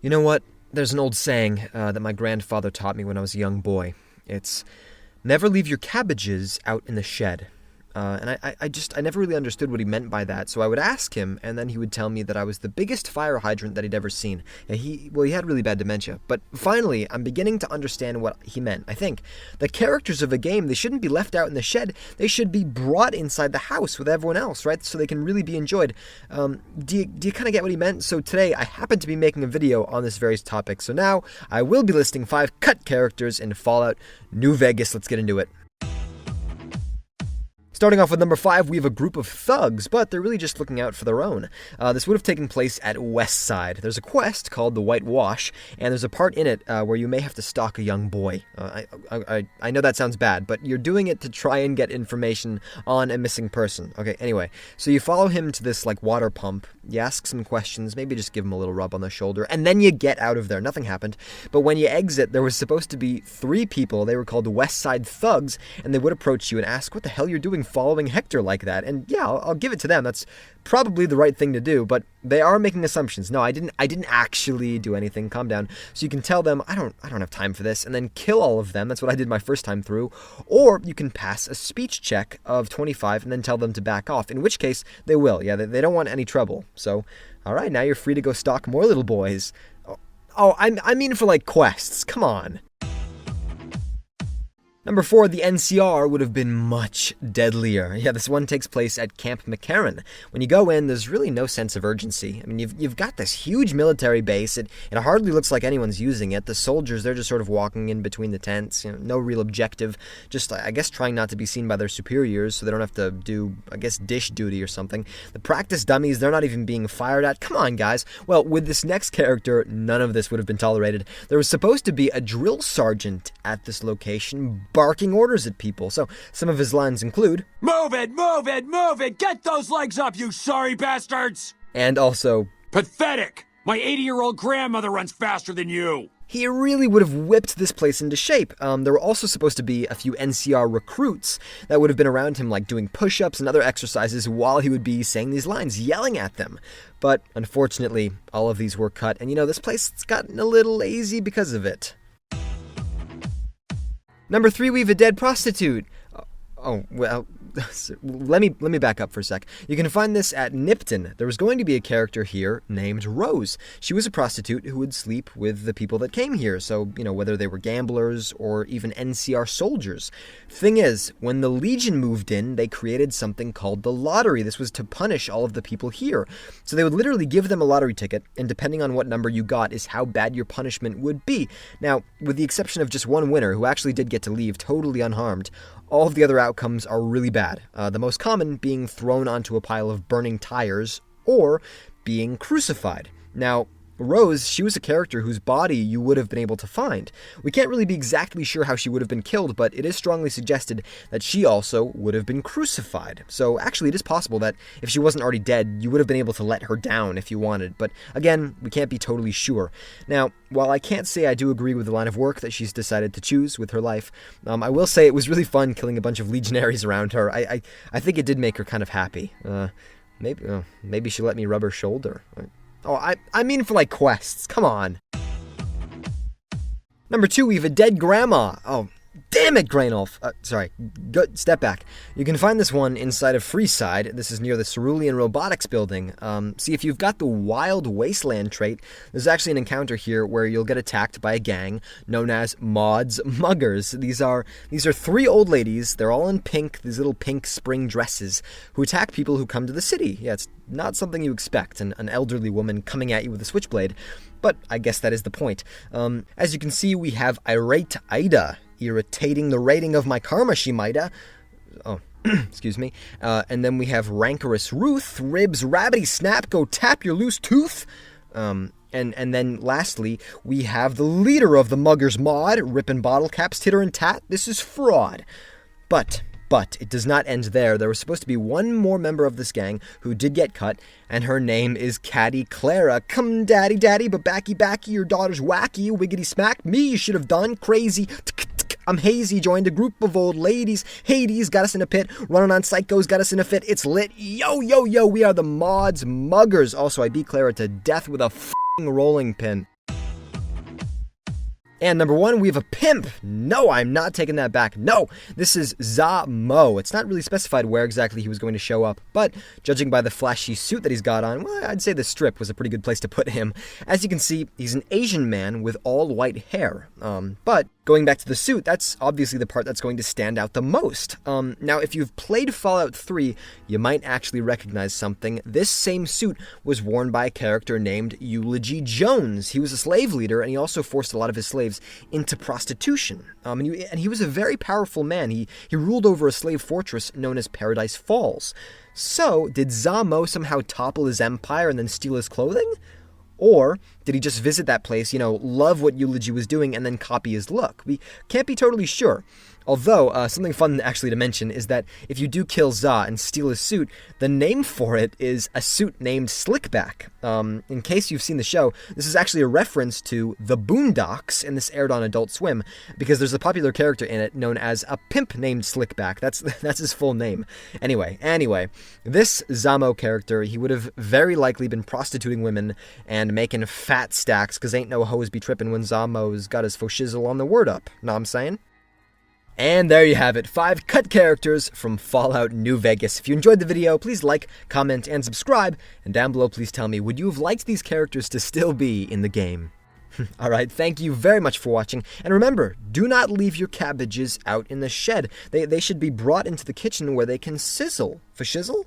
You know what? There's an old saying that my grandfather taught me when I was a young boy. It's, never leave your cabbages out in the shed. And I never really understood what he meant by that, so I would ask him, and then he would tell me that I was the biggest fire hydrant that he'd ever seen. And he had really bad dementia. But finally, I'm beginning to understand what he meant. I think the characters of a game, they shouldn't be left out in the shed. They should be brought inside the house with everyone else, right? So they can really be enjoyed. Do you kind of get what he meant? So today, I happen to be making a video on this very topic. So now, I will be listing 5 cut characters in Fallout New Vegas. Let's get into it. Starting off with number 5, we have a group of thugs, but they're really just looking out for their own. This would have taken place at Westside. There's a quest called the Whitewash, and there's a part in it where you may have to stalk a young boy. I know that sounds bad, but you're doing it to try and get information on a missing person. Okay, anyway, so you follow him to this, water pump, you ask some questions, maybe just give him a little rub on the shoulder, and then you get out of there. Nothing happened, but when you exit, there was supposed to be 3 people. They were called Westside Thugs, and they would approach you and ask, what the hell you're doing following Hector like that? And yeah, I'll give it to them. That's probably the right thing to do, but they are making assumptions. No, I didn't actually do anything. Calm down. So you can tell them, I don't have time for this, and then kill all of them. That's what I did my first time through. Or you can pass a speech check of 25 and then tell them to back off, in which case they will. Yeah, they don't want any trouble. So, all right, now you're free to go stalk more little boys. Oh, I mean for quests. Come on. Number 4, the NCR would have been much deadlier. Yeah, this one takes place at Camp McCarran. When you go in, there's really no sense of urgency. I mean, you've got this huge military base. It hardly looks like anyone's using it. The soldiers, they're just sort of walking in between the tents. No real objective. Just, I guess, trying not to be seen by their superiors so they don't have to do, I guess, dish duty or something. The practice dummies, they're not even being fired at. Come on, guys. Well, with this next character, none of this would have been tolerated. There was supposed to be a drill sergeant at this location barking orders at people. So some of his lines include, "Move it, move it, move it! Get those legs up, you sorry bastards!" And also, "Pathetic! My 80-year-old grandmother runs faster than you!" He really would have whipped this place into shape. There were also supposed to be a few NCR recruits that would have been around him, doing push-ups and other exercises while he would be saying these lines, yelling at them. But unfortunately, all of these were cut, and this place has gotten a little lazy because of it. Number 3, we have a dead prostitute. Oh, well, let me back up for a sec. You can find this at Nipton. There was going to be a character here named Rose. She was a prostitute who would sleep with the people that came here, so, whether they were gamblers or even NCR soldiers. Thing is, when the Legion moved in, they created something called the lottery. This was to punish all of the people here. So they would literally give them a lottery ticket, and depending on what number you got is how bad your punishment would be. Now, with the exception of just one winner, who actually did get to leave totally unharmed, all of the other outcomes are really bad. The most common being thrown onto a pile of burning tires or being crucified. Now, Rose, she was a character whose body you would have been able to find. We can't really be exactly sure how she would have been killed, but it is strongly suggested that she also would have been crucified. So actually, it is possible that if she wasn't already dead, you would have been able to let her down if you wanted. But again, we can't be totally sure. Now, while I can't say I do agree with the line of work that she's decided to choose with her life, I will say it was really fun killing a bunch of legionaries around her. I think it did make her kind of happy. Maybe she'll let me rub her shoulder. Oh, I mean for quests. Come on. Number 2, we have a dead grandma. Oh, damn it, Grainolf. Sorry. Step back. You can find this one inside of Freeside. This is near the Cerulean Robotics building. See, if you've got the Wild Wasteland trait, there's actually an encounter here where you'll get attacked by a gang known as Maud's Muggers. These are 3 old ladies. They're all in pink, these little pink spring dresses, who attack people who come to the city. Yeah, it's not something you expect, an elderly woman coming at you with a switchblade, but I guess that is the point. As you can see, we have Irate Ida, irritating the rating of my karma, she mighta. Oh, excuse me. And then we have Rancorous Ruth, Ribs Rabbity Snap, go tap your loose tooth. And then lastly, we have the leader of the Muggers Mod, ripping bottle caps, titter and tat. This is fraud. But it does not end there. There was supposed to be one more member of this gang who did get cut, and her name is Caddy Clara. Come, daddy, daddy, but backy, your daughter's wacky, wiggity smack. Me, you should have done crazy. I'm hazy, joined a group of old ladies. Hades got us in a pit. Running on psychos got us in a fit. It's lit. Yo, we are the Mods Muggers. Also, I beat Clara to death with a f***ing rolling pin. And number 1, we have a pimp. No, I'm not taking that back. No, this is Zamo. It's not really specified where exactly he was going to show up, but judging by the flashy suit that he's got on, well, I'd say the strip was a pretty good place to put him. As you can see, he's an Asian man with all white hair. But going back to the suit, that's obviously the part that's going to stand out the most. Now, if you've played Fallout 3, you might actually recognize something. This same suit was worn by a character named Eulogy Jones. He was a slave leader, and he also forced a lot of his slaves into prostitution. And he was a very powerful man. He ruled over a slave fortress known as Paradise Falls. So, did Zamo somehow topple his empire and then steal his clothing? Or did he just visit that place, love what Eulogy was doing, and then copy his look? We can't be totally sure. Although, something fun actually to mention is that if you do kill Za and steal his suit, the name for it is a suit named Slickback. In case you've seen the show, this is actually a reference to The Boondocks, and this aired on Adult Swim, because there's a popular character in it known as a pimp named Slickback. That's his full name. Anyway, this Zamo character, he would have very likely been prostituting women and making fat stacks, because ain't no hoes be tripping when Zamo's got his faux shizzle on the word up. Know what I'm saying? And there you have it, 5 cut characters from Fallout New Vegas. If you enjoyed the video, please like, comment, and subscribe. And down below, please tell me, would you have liked these characters to still be in the game? Alright, thank you very much for watching. And remember, do not leave your cabbages out in the shed. They should be brought into the kitchen where they can sizzle. For shizzle?